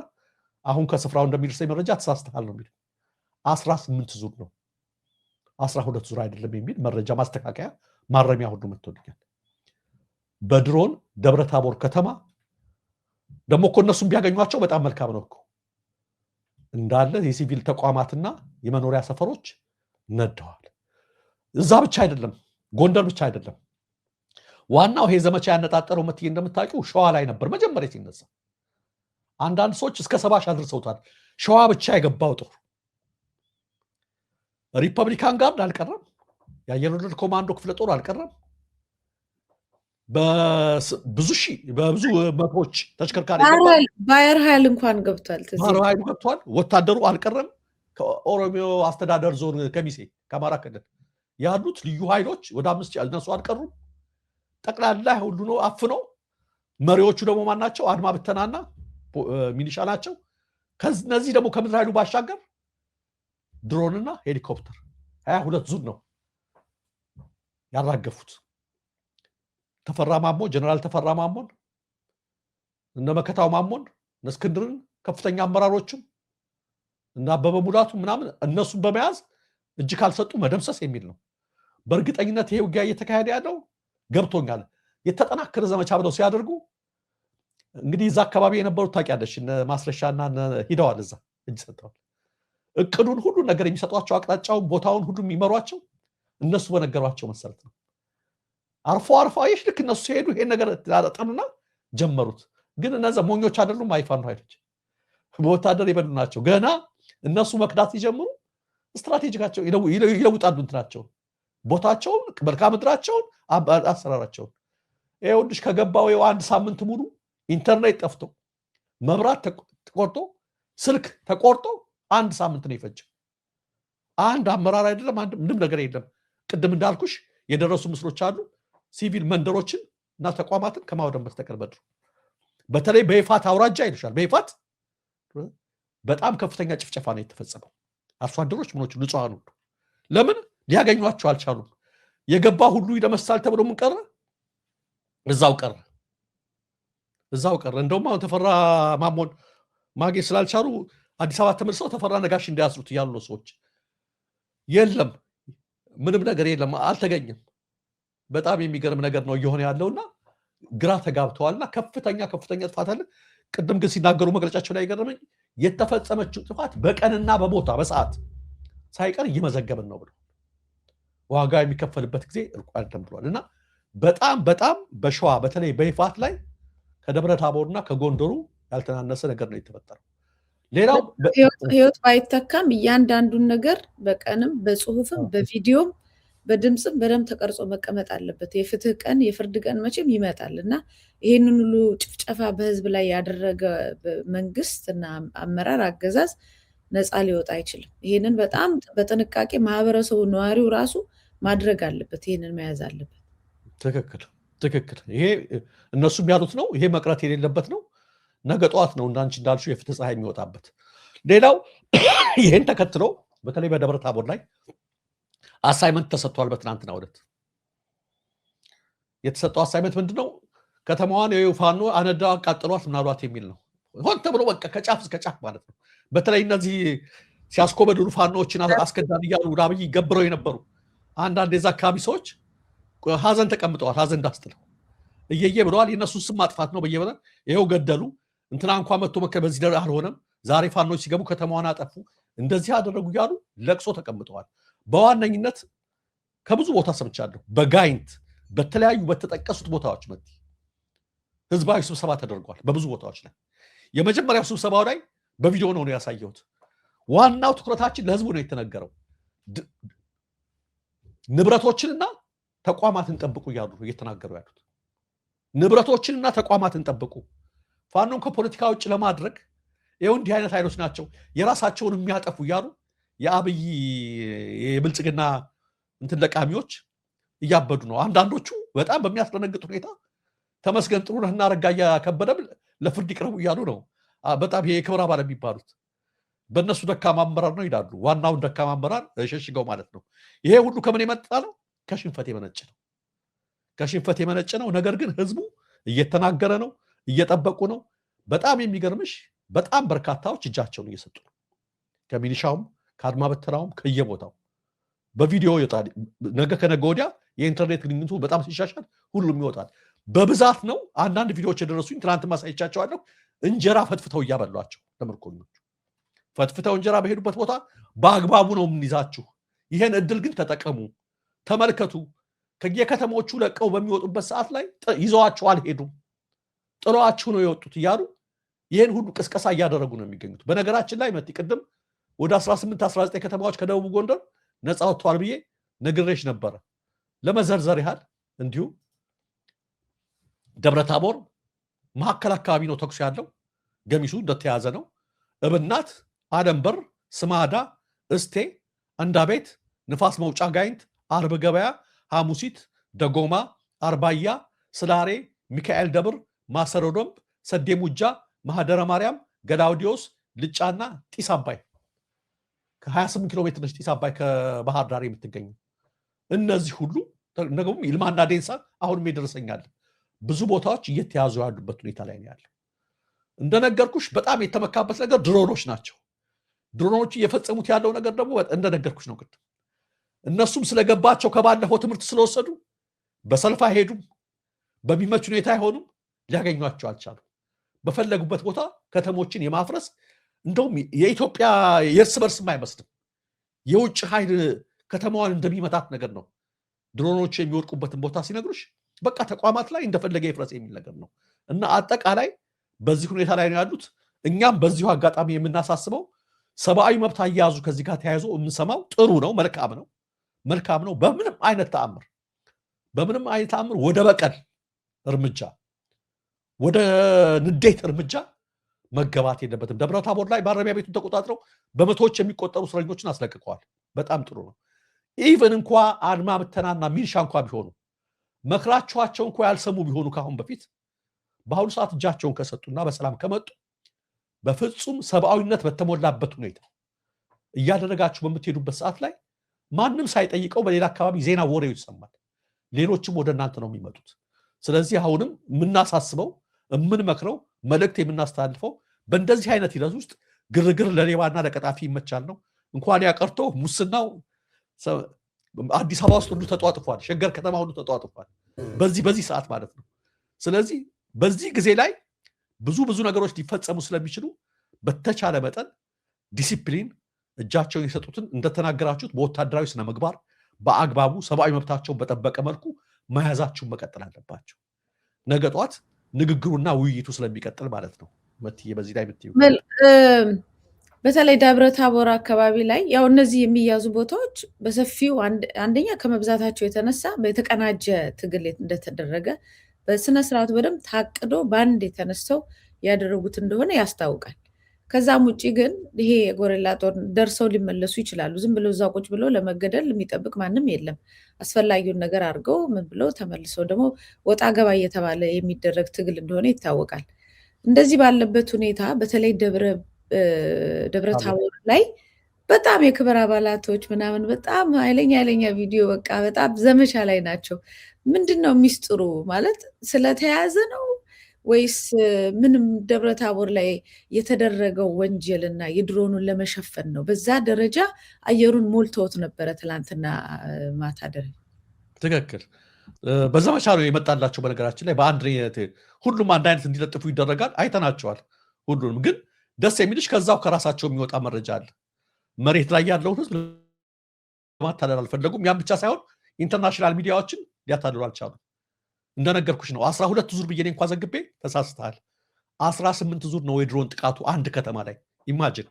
አሁን ከስፍራው እንደሚደርሰኝ መረጃ ተሳስተሃል ነው የሚል 18 ዙር ነው 12 ዙር አይደለም የሚል መረጃ ማስተካከያ ማረሚያ ሁሉ መጥቶልኛል። በድሮን ደብረታቦር ከተማ ደግሞ እኮ እነሱም ቢያገኟቸው በጣም መልካም ነው እኮ እንዳለ የሲቪል ተቋማትና የመኖሪያ ሰፈሮች ነደዋል። እዛ ብቻ አይደለም፣ ጎንደር ብቻ አይደለም። ዋናው ይሄ ዘመቻ ያነጣጠረው መትዬ እንደምታውቂው ሸዋ ላይ ነበር መጀመሪያ ሲነሳ። አንዳንድ ሰዎች እስከ 70 ሺህ አድርሰውታል። ሸዋ ብቻ የገባው ጦር ሪፐብሊካን ጋርድ አልቀረም፣ የአየር ወለድ ኮማንዶ ክፍለ ጦር አልቀረም። በብዙ መቶዎች ተሽከርካሪ ባየር ኃይል እንኳን ገብቷል። ባየር ኃይሉ ገብቷል። ወታደሩ አልቀረም። ከኦሮሚዮ አስተዳደር ዞን ከሚሴ ከአማራ ክልል ያሉት ልዩ ኃይሎች ወደ 5 እነሱ አልቀሩም። ጠቅላላ ሁሉ ነው አፍኖ። መሪዎቹ ደግሞ ማን ናቸው? አድማ ብተናና ሚሊሻ ናቸው። ከነዚህ ደግሞ ከምድር ኃይሉ ባሻገር ድሮንና ሄሊኮፕተር 22 ዙር ነው ያራገፉት። ተፈራ ማሞ ጀነራል ተፈራ ማሞን እነ መከታው ማሞን እነ እስክንድርን ከፍተኛ አመራሮችም እና አበበ ሙላቱ ምናምን እነሱን በመያዝ እጅ ካልሰጡ መደምሰስ የሚል ነው። በእርግጠኝነት ይሄ ውጊያ እየተካሄደ ያለው ገብቶኛል። የተጠናከረ ዘመቻ ብለው ሲያደርጉ እንግዲህ እዛ አካባቢ የነበሩት ታውቂያለሽ እነ ማስረሻና ሂደዋል፣ እዛ እጅ ሰጥተዋል። እቅዱን ሁሉ ነገር የሚሰጧቸው አቅጣጫውን ቦታውን ሁሉ የሚመሯቸው እነሱ በነገሯቸው መሰረት ነው። አርፎ አይሽ ልክ እነሱ ሲሄዱ ይሄን ነገር ያጠኑና ጀመሩት። ግን እነዛ ሞኞች አይደሉም። አይፋኑ ኃይሎች በወታደር የበሉ ናቸው። ገና እነሱ መክዳት ሲጀምሩ ስትራቴጂካቸው ይለውጣሉ፣ እንትናቸው ቦታቸውን፣ መልክዓ ምድራቸውን፣ አሰራራቸውን። ይኸውልሽ ከገባው አንድ ሳምንት ሙሉ ኢንተርኔት ጠፍቶ መብራት ተቆርጦ ስልክ ተቆርጦ አንድ ሳምንት ነው የፈጀው። አንድ አመራር አይደለም፣ አንድ ምንም ነገር የለም። ቅድም እንዳልኩሽ የደረሱ ምስሎች አሉ። ሲቪል መንደሮችን እና ተቋማትን ከማውደም በስተቀር በድሮ በተለይ በይፋት አውራጃ ይልሻል። በይፋት በጣም ከፍተኛ ጭፍጨፋ ነው የተፈጸመው። አርሶ አደሮች ምኖቹ ንጹሃን ሁሉ ለምን ሊያገኟቸው አልቻሉም? የገባ ሁሉ ይደመሳል ተብሎ ምን ቀረ? እዛው ቀረ። እንደውም አሁን ተፈራ ማሞን ማግኘት ስላልቻሉ አዲስ አበባ ተመልሰው ተፈራ ነጋሽ እንዳያስሩት ያሉ ሰዎች የለም፣ ምንም ነገር የለም፣ አልተገኘም። በጣም የሚገርም ነገር ነው እየሆነ ያለውና ግራ ተጋብተዋልና ከፍተኛ ጥፋት አለ። ቅድም ግን ሲናገሩ መግለጫቸው ላይ የገረመኝ የተፈጸመችው ጥፋት በቀንና በቦታ በሰዓት ሳይቀር እየመዘገብን ነው ብሎ ዋጋ የሚከፈልበት ጊዜ ርቆ አይደለም ብሏል። እና በጣም በሸዋ በተለይ በይፋት ላይ ከደብረ ታቦርና ከጎንደሩ ያልተናነሰ ነገር ነው የተፈጠረው። ሌላው ህይወት ባይተካም እያንዳንዱን ነገር በቀንም በጽሁፍም በቪዲዮም በድምጽም በደንብ ተቀርጾ መቀመጥ አለበት። የፍትህ ቀን የፍርድ ቀን መቼም ይመጣል እና ይህንን ሁሉ ጭፍጨፋ በህዝብ ላይ ያደረገ መንግስት እና አመራር አገዛዝ ነፃ ሊወጣ አይችልም። ይህንን በጣም በጥንቃቄ ማህበረሰቡ ነዋሪው ራሱ ማድረግ አለበት። ይህንን መያዝ አለበት። ትክክል። ይሄ እነሱም ያሉት ነው። ይሄ መቅረት የሌለበት ነው። ነገ ጠዋት ነው እንዳንቺ እንዳልሽው የፍትህ ፀሐይ የሚወጣበት። ሌላው ይህን ተከትሎ በተለይ በደብረ ታቦር ላይ አሳይመንት ተሰጥቷል። በትናንትናው ዕለት የተሰጠው አሳይመንት ምንድነው? ከተማዋን የፋኖ አነዳ አቃጥሏት ምናሏት የሚል ነው። ሆን ተብሎ በቃ ከጫፍ እስከ ጫፍ ማለት ነው። በተለይ እነዚህ ሲያስኮበድሉ ፋኖዎችን አስከዳን እያሉ አብይ ገብረው የነበሩ አንዳንድ የዛ አካባቢ ሰዎች ሀዘን ተቀምጠዋል። ሀዘን እንዳስጥለው እየየ ብለዋል። የእነሱን ስም ማጥፋት ነው። በየበለ ይኸው ገደሉ እንትና እንኳ መጥቶ በዚህ ደረጃ አልሆነም። ዛሬ ፋኖች ሲገቡ ከተማዋን አጠፉ፣ እንደዚህ አደረጉ እያሉ ለቅሶ ተቀምጠዋል። በዋነኝነት ከብዙ ቦታ ሰምቻለሁ። በጋይንት በተለያዩ በተጠቀሱት ቦታዎች ህዝባዊ ስብሰባ ተደርጓል። በብዙ ቦታዎች ላይ የመጀመሪያው ስብሰባው ላይ በቪዲዮ ነው ያሳየሁት። ዋናው ትኩረታችን ለህዝቡ ነው የተነገረው። ንብረቶችንና ተቋማትን ጠብቁ እያሉ እየተናገሩ ያሉት ንብረቶችንና ተቋማትን ጠብቁ። ፋኖን ከፖለቲካ ውጭ ለማድረግ ይኸው እንዲህ አይነት ኃይሎች ናቸው የራሳቸውን የሚያጠፉ እያሉ የአብይ የብልጽግና እንትን ለቃሚዎች እያበዱ ነው። አንዳንዶቹ በጣም በሚያስደነግጥ ሁኔታ ተመስገን ጥሩነህና ረጋያ ከበደም ለፍርድ ይቅረቡ እያሉ ነው። በጣም የክብረ አባል የሚባሉት በእነሱ ደካማ አመራር ነው ይላሉ። ዋናውን ደካማ አመራር ሸሽገው ማለት ነው። ይሄ ሁሉ ከምን የመጣ ነው? ከሽንፈት የመነጨ ነው። ነገር ግን ህዝቡ እየተናገረ ነው፣ እየጠበቁ ነው። በጣም የሚገርምሽ በጣም በርካታዎች እጃቸውን እየሰጡ ነው። ከሚሊሻውም ከአድማ በተናውም ከየቦታው በቪዲዮ ይወጣል። ነገ ከነገ ወዲያ የኢንተርኔት ግንኙነቱ በጣም ሲሻሻል ሁሉም ይወጣል። በብዛት ነው። አንዳንድ ቪዲዮዎች የደረሱኝ ትናንት ማሳይቻቸዋለሁ። እንጀራ ፈትፍተው እያበሏቸው ለምርኮኞቹ ፈትፍተው እንጀራ በሄዱበት ቦታ በአግባቡ ነው የምንይዛችሁ፣ ይሄን እድል ግን ተጠቀሙ፣ ተመልከቱ። ከየከተሞቹ ለቀው በሚወጡበት ሰዓት ላይ ይዘዋቸው አልሄዱም፣ ጥለዋችሁ ነው የወጡት እያሉ ይሄን ሁሉ ቅስቀሳ እያደረጉ ነው የሚገኙት። በነገራችን ላይ መቲ ቅድም ወደ 18 19 ከተማዎች ከደቡብ ጎንደር ነፃ ወጥተዋል ብዬ ነግሬሽ ነበረ። ለመዘርዘር ያህል እንዲሁ ደብረታቦር መሀከል አካባቢ ነው ተኩስ ያለው፣ ገሚሱ እንደተያዘ ነው። እብናት፣ አደንበር፣ ስማዳ፣ እስቴ፣ አንዳቤት፣ ንፋስ መውጫ ጋይንት፣ አርብ ገበያ፣ ሐሙሲት፣ ደጎማ፣ አርባያ፣ ስላሬ፣ ሚካኤል ደብር፣ ማሰሮ ደንብ፣ ሰዴ ሙጃ፣ ማህደረ ማርያም፣ ገላውዲዮስ፣ ልጫና ጢስ አባይ ከ28 ኪሎ ሜትር ነች ጢስ አባይ ከባህር ዳር የምትገኙ። እነዚህ ሁሉ ነገሩም ይልማና ዴንሳ አሁንም ይደርሰኛል። ብዙ ቦታዎች እየተያዙ ያሉበት ሁኔታ ላይ ነው ያለው። እንደነገርኩሽ በጣም የተመካበት ነገር ድሮኖች ናቸው። ድሮኖች እየፈጸሙት ያለው ነገር ደግሞ እንደነገርኩሽ ነው። ቅድም እነሱም ስለገባቸው ከባለፈው ትምህርት ስለወሰዱ በሰልፍ አይሄዱም፣ በሚመች ሁኔታ አይሆኑም፣ ሊያገኟቸው አልቻሉ። በፈለጉበት ቦታ ከተሞችን የማፍረስ እንደውም የኢትዮጵያ የእርስ በርስም አይመስልም። የውጭ ኃይል ከተማዋን እንደሚመታት ነገር ነው። ድሮኖች የሚወድቁበትን ቦታ ሲነግሩሽ በቃ ተቋማት ላይ እንደፈለገ ይፍረስ የሚል ነገር ነው። እና አጠቃላይ በዚህ ሁኔታ ላይ ነው ያሉት። እኛም በዚሁ አጋጣሚ የምናሳስበው ሰብአዊ መብት አያያዙ ከዚህ ጋር ተያይዞ የምንሰማው ጥሩ ነው፣ መልካም ነው። በምንም አይነት ተአምር ወደ በቀል እርምጃ፣ ወደ ንዴት እርምጃ መገባት የለበትም። ደብረታቦር ላይ ማረሚያ ቤቱን ተቆጣጥረው በመቶዎች የሚቆጠሩ እስረኞችን አስለቅቀዋል። በጣም ጥሩ ነው። ኢቨን እንኳ አድማ ብተናና ሚሊሻ እንኳ ቢሆኑ መክራችኋቸው እንኳ ያልሰሙ ቢሆኑ ካሁን በፊት በአሁኑ ሰዓት እጃቸውን ከሰጡና በሰላም ከመጡ በፍጹም ሰብአዊነት በተሞላበት ሁኔታ እያደረጋችሁ በምትሄዱበት ሰዓት ላይ ማንም ሳይጠይቀው በሌላ አካባቢ ዜና ወሬው ይሰማል። ሌሎችም ወደ እናንተ ነው የሚመጡት። ስለዚህ አሁንም የምናሳስበው የምንመክረው መልእክት የምናስተላልፈው በእንደዚህ አይነት ሂደት ውስጥ ግርግር ለሌባና ለቀጣፊ ይመቻል ነው። እንኳን ያቀርቶ ሙስናው አዲስ አበባ ውስጥ ሁሉ ተጧጥፏል። ሸገር ከተማ ሁሉ ተጧጥፏል። በዚህ ሰዓት ማለት ነው። ስለዚህ በዚህ ጊዜ ላይ ብዙ ነገሮች ሊፈጸሙ ስለሚችሉ በተቻለ መጠን ዲሲፕሊን እጃቸውን የሰጡትን እንደተናገራችሁት በወታደራዊ ስነ ምግባር በአግባቡ ሰብአዊ መብታቸውን በጠበቀ መልኩ መያዛችሁን መቀጠል አለባቸው። ነገ ጧት ንግግሩና ውይይቱ ስለሚቀጥል ማለት ነው። መትዬ በዚህ ላይ ምትዩ በተለይ ደብረ ታቦር አካባቢ ላይ ያው እነዚህ የሚያዙ ቦታዎች በሰፊው አንደኛ ከመብዛታቸው የተነሳ በተቀናጀ ትግል እንደተደረገ በስነ ስርዓቱ በደንብ ታቅዶ በአንድ የተነስተው ያደረጉት እንደሆነ ያስታውቃል። ከዛም ውጭ ግን ይሄ የጎሬላ ጦር ደርሰው ሊመለሱ ይችላሉ። ዝም ብለው እዛ ቁጭ ብለው ለመገደል የሚጠብቅ ማንም የለም። አስፈላጊውን ነገር አድርገው ምን ብለው ተመልሰው ደግሞ ወጣ ገባ እየተባለ የሚደረግ ትግል እንደሆነ ይታወቃል። እንደዚህ ባለበት ሁኔታ በተለይ ደብረ ታቦር ላይ በጣም የክብር አባላቶች ምናምን በጣም ኃይለኛ ቪዲዮ በቃ በጣም ዘመቻ ላይ ናቸው። ምንድን ነው ሚስጥሩ? ማለት ስለተያዘ ነው ወይስ ምንም ደብረ ታቦር ላይ የተደረገው ወንጀልና የድሮኑን ለመሸፈን ነው? በዛ ደረጃ አየሩን ሞልተውት ነበረ ትላንትና ማታ ደረ ትክክል። በዘመቻ ነው የመጣላቸው። በነገራችን ላይ በአንድ ሁሉም አንድ አይነት እንዲለጥፉ ይደረጋል። አይተናቸዋል ሁሉንም። ግን ደስ የሚልሽ ከዛው ከራሳቸው የሚወጣ መረጃ አለ። መሬት ላይ ያለውን ህዝብ ለማታለል አልፈለጉም። ያን ብቻ ሳይሆን ኢንተርናሽናል ሚዲያዎችን ሊያታልሉ አልቻሉም። እንደነገርኩሽ ነው 12 ዙር ብዬ እንኳን ዘግቤ ተሳስተሃል። 18 ዙር ነው የድሮን ጥቃቱ አንድ ከተማ ላይ ኢማጂን።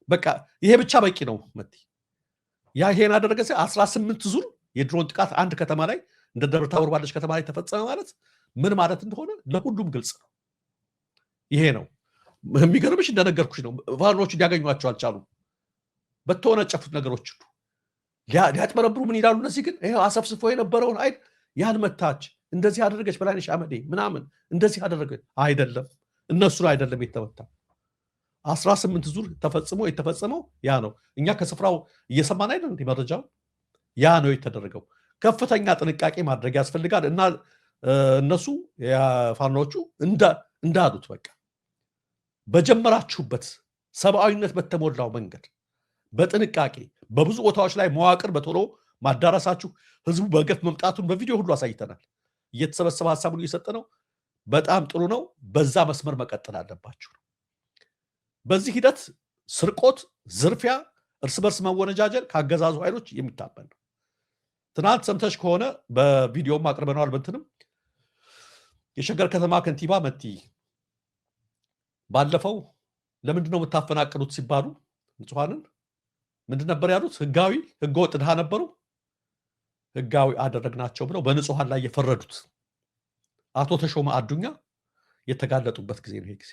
በቃ ይሄ ብቻ በቂ ነው መቲ። ይሄን አደረገ 18 ዙር የድሮን ጥቃት አንድ ከተማ ላይ እንደ ደብረ ታቦር ባለች ከተማ ላይ ተፈጸመ ማለት ምን ማለት እንደሆነ ለሁሉም ግልጽ ነው። ይሄ ነው የሚገርምሽ። እንደነገርኩሽ ነው ፋኖቹ ሊያገኟቸው አልቻሉም። በተወነጨፉት ነገሮች ሁሉ ሊያጭበረብሩ ምን ይላሉ እነዚህ ግን ይሄ አሰፍስፎ የነበረውን ኃይል ያን መታች እንደዚህ አደረገች በላይነሽ አመዴ ምናምን እንደዚህ አደረገች አይደለም። እነሱ አይደለም የተመታ 18 ዙር ተፈጽሞ የተፈጸመው ያ ነው። እኛ ከስፍራው እየሰማን አይደል መረጃው ያ ነው የተደረገው። ከፍተኛ ጥንቃቄ ማድረግ ያስፈልጋል እና እነሱ ፋኖቹ እንዳሉት በቃ በጀመራችሁበት ሰብአዊነት በተሞላው መንገድ በጥንቃቄ በብዙ ቦታዎች ላይ መዋቅር በቶሎ ማዳረሳችሁ ህዝቡ በገፍ መምጣቱን በቪዲዮ ሁሉ አሳይተናል። እየተሰበሰበ ሀሳቡን እየሰጠ ነው። በጣም ጥሩ ነው። በዛ መስመር መቀጠል አለባችሁ። በዚህ ሂደት ስርቆት፣ ዝርፊያ፣ እርስ በርስ መወነጃጀል ካገዛዙ ኃይሎች የሚታበል ነው። ትናንት ሰምተሽ ከሆነ በቪዲዮም አቅርበነዋል። በእንትንም የሸገር ከተማ ከንቲባ መቲ ባለፈው ለምንድነው የምታፈናቅሉት ሲባሉ ንጹሐንን ምንድን ነበር ያሉት? ህገወጥ ድሃ ነበሩ፣ ህጋዊ አደረግናቸው ብለው በንጹሐን ላይ የፈረዱት አቶ ተሾመ አዱኛ የተጋለጡበት ጊዜ ነው። ይሄ ጊዜ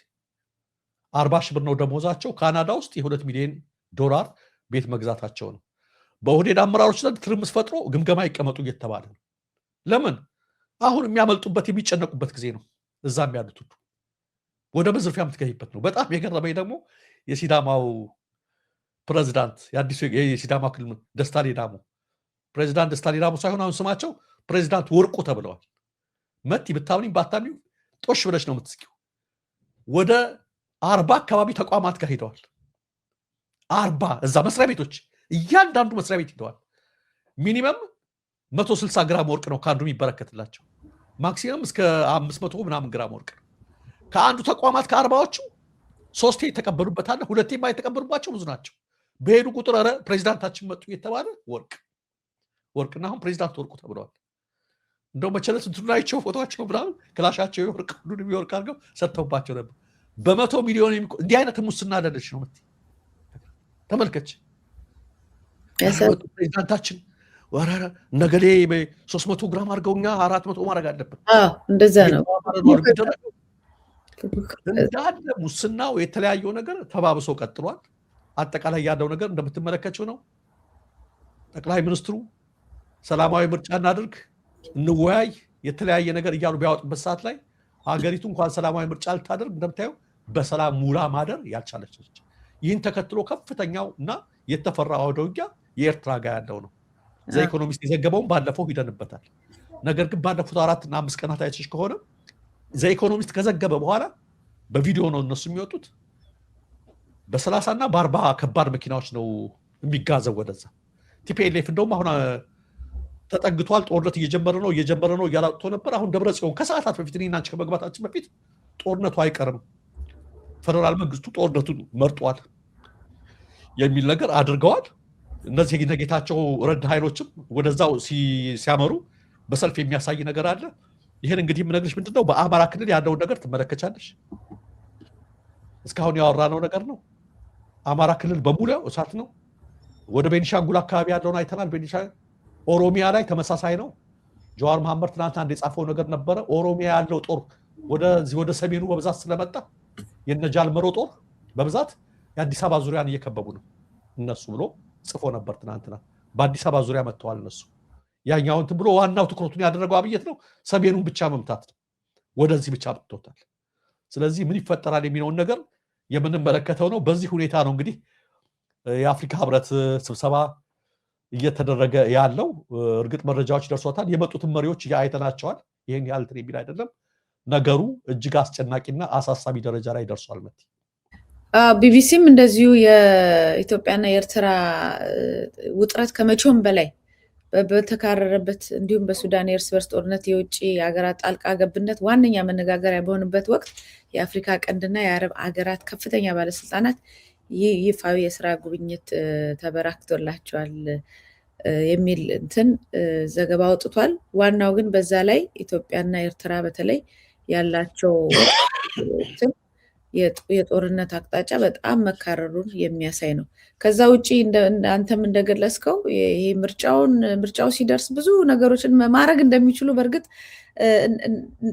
40 ሺህ ብር ነው ደሞዛቸው። ካናዳ ውስጥ የ2 ሚሊዮን ዶላር ቤት መግዛታቸው ነው። በኦህዴድ አመራሮች ዘንድ ትርምስ ፈጥሮ ግምገማ ይቀመጡ እየተባለ ነው። ለምን? አሁን የሚያመልጡበት የሚጨነቁበት ጊዜ ነው። እዛም ያሉት ሁሉ ወደ መዝርፊያ የምትገኝበት ነው። በጣም የገረመኝ ደግሞ የሲዳማው ፕሬዚዳንት የአዲሱ የሲዳማ ክልል ደስታ ሌዳሞ ፕሬዚዳንት ደስታ ሌዳሞ ሳይሆን አሁን ስማቸው ፕሬዚዳንት ወርቁ ተብለዋል። መቲ ብታምኒም ባታምኒም ጦሽ ብለሽ ነው የምትስቂው። ወደ 40 አካባቢ ተቋማት ጋር ሄደዋል። 40 እዛ መስሪያ ቤቶች እያንዳንዱ መስሪያ ቤት ሄደዋል። ሚኒመም 160 ግራም ወርቅ ነው ከአንዱ የሚበረከትላቸው። ማክሲመም እስከ 500 ምናምን ግራም ወርቅ ነው ከአንዱ ተቋማት ከ40ዎቹ 3 የተቀበሉበታል። 2 የማይተቀበሉባቸው ብዙ ናቸው። በሄዱ ቁጥር ኧረ ፕሬዚዳንታችን መጡ እየተባለ ወርቅና አሁን ፕሬዚዳንት ወርቁ ተብለዋል። እንደው መቸለት እንትናቸው ፎቶቸው ምናምን ክላሻቸው የወርቅ ሁሉንም የወርቅ አድርገው ሰጥተውባቸው ነበር። በ100 ሚሊዮን እንዲህ አይነት ሙስና አደለች ነው ምት ተመልከች። ፕሬዚዳንታችን ወራራ ነገሌ 300 ግራም አድርገውኛ 400 ማድረግ አለብን። እንደዛ ነው እንዳለ ሙስናው የተለያየው ነገር ተባብሶ ቀጥሏል። አጠቃላይ ያለው ነገር እንደምትመለከቸው ነው። ጠቅላይ ሚኒስትሩ ሰላማዊ ምርጫ እናድርግ፣ እንወያይ፣ የተለያየ ነገር እያሉ ቢያወጡበት ሰዓት ላይ ሀገሪቱ እንኳን ሰላማዊ ምርጫ ልታደርግ እንደምታየው በሰላም ሙላ ማደር ያልቻለች ነች። ይህን ተከትሎ ከፍተኛው እና የተፈራ አውደ ውጊያ የኤርትራ ጋር ያለው ነው። ዘኢኮኖሚስት የዘገበውን ባለፈው ሂደንበታል። ነገር ግን ባለፉት 4 እና 5 ቀናት አይተሽ ከሆነ ዘኢኮኖሚስት ከዘገበ በኋላ በቪዲዮ ነው እነሱ የሚወጡት። በ30 እና በ40 ከባድ መኪናዎች ነው የሚጋዘው ወደዛ። ቲፒኤልኤፍ እንደውም አሁን ተጠግቷል፣ ጦርነት እየጀመረ ነው እያላውጥቶ ነበር። አሁን ደብረ ጽዮን ከሰዓታት በፊት እኔና አንቺ ከመግባታችን በፊት ጦርነቱ አይቀርም፣ ፌደራል መንግስቱ ጦርነቱን መርጧል የሚል ነገር አድርገዋል። እነዚህ የጌታቸው ረዳ ኃይሎችም ወደዛው ሲያመሩ በሰልፍ የሚያሳይ ነገር አለ። ይህን እንግዲህ የምነግርሽ ምንድነው በአማራ ክልል ያለውን ነገር ትመለከቻለሽ። እስካሁን ያወራነው ነገር ነው። አማራ ክልል በሙሉ እሳት ነው። ወደ ቤኒሻንጉል አካባቢ ያለውን አይተናል። ኦሮሚያ ላይ ተመሳሳይ ነው። ጀዋር መሐመድ ትናንት አንድ የጻፈው ነገር ነበረ። ኦሮሚያ ያለው ጦር ወደ ሰሜኑ በብዛት ስለመጣ የነጃልመሮ ጦር በብዛት የአዲስ አበባ ዙሪያን እየከበቡ ነው እነሱ ብሎ ጽፎ ነበር ትናንትና። በአዲስ አበባ ዙሪያ መጥተዋል እነሱ። ያኛውን ብሎ ዋናው ትኩረቱን ያደረገው አብየት ነው፣ ሰሜኑን ብቻ መምታት ነው። ወደዚህ ብቻ መጥቶታል። ስለዚህ ምን ይፈጠራል የሚለውን ነገር የምንመለከተው ነው። በዚህ ሁኔታ ነው እንግዲህ የአፍሪካ ህብረት ስብሰባ እየተደረገ ያለው። እርግጥ መረጃዎች ደርሶታል። የመጡትን መሪዎች አይተናቸዋል። ይህን ያህል እንትን የሚል አይደለም ነገሩ። እጅግ አስጨናቂና አሳሳቢ ደረጃ ላይ ደርሷል። መቲ ቢቢሲም እንደዚሁ የኢትዮጵያና የኤርትራ ውጥረት ከመቼውም በላይ በተካረረበት እንዲሁም በሱዳን የእርስ በርስ ጦርነት የውጭ ሀገራት ጣልቃ ገብነት ዋነኛ መነጋገሪያ በሆነበት ወቅት የአፍሪካ ቀንድና የአረብ ሀገራት ከፍተኛ ባለስልጣናት ይፋዊ የስራ ጉብኝት ተበራክቶላቸዋል የሚል እንትን ዘገባ አውጥቷል። ዋናው ግን በዛ ላይ ኢትዮጵያና ኤርትራ በተለይ ያላቸው የጦርነት አቅጣጫ በጣም መካረሩን የሚያሳይ ነው። ከዛ ውጭ አንተም እንደገለጽከው ይሄ ምርጫው ሲደርስ ብዙ ነገሮችን ማድረግ እንደሚችሉ በእርግጥ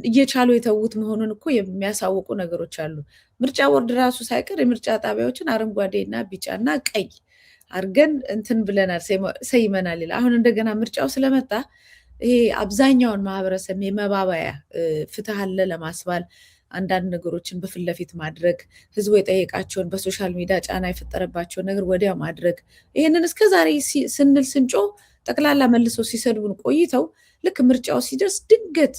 እየቻሉ የተዉት መሆኑን እኮ የሚያሳውቁ ነገሮች አሉ። ምርጫ ቦርድ ራሱ ሳይቀር የምርጫ ጣቢያዎችን አረንጓዴና ቢጫና ቀይ አድርገን እንትን ብለናል፣ ሰይመናል ይላል። አሁን እንደገና ምርጫው ስለመጣ ይሄ አብዛኛውን ማህበረሰብ የመባባያ ፍትህ አለ ለማስባል አንዳንድ ነገሮችን በፊት ለፊት ማድረግ፣ ህዝቡ የጠየቃቸውን በሶሻል ሚዲያ ጫና የፈጠረባቸውን ነገር ወዲያው ማድረግ፣ ይህንን እስከዛሬ ስንል ስንጮ ጠቅላላ መልሶ ሲሰድቡን ቆይተው ልክ ምርጫው ሲደርስ ድንገት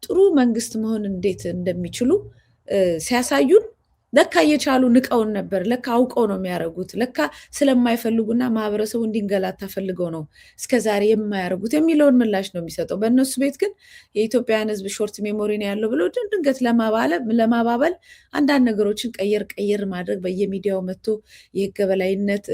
ጥሩ መንግስት መሆን እንዴት እንደሚችሉ ሲያሳዩን ለካ እየቻሉ ንቀውን ነበር። ለካ አውቀው ነው የሚያደርጉት። ለካ ስለማይፈልጉና ማህበረሰቡ እንዲንገላታ ፈልገው ነው እስከዛሬ የማያደርጉት የሚለውን ምላሽ ነው የሚሰጠው። በእነሱ ቤት ግን የኢትዮጵያን ሕዝብ ሾርት ሜሞሪ ነው ያለው ብሎ ድንገት ለማባበል አንዳንድ ነገሮችን ቀየር ማድረግ በየሚዲያው መጥቶ የህግ የበላይነት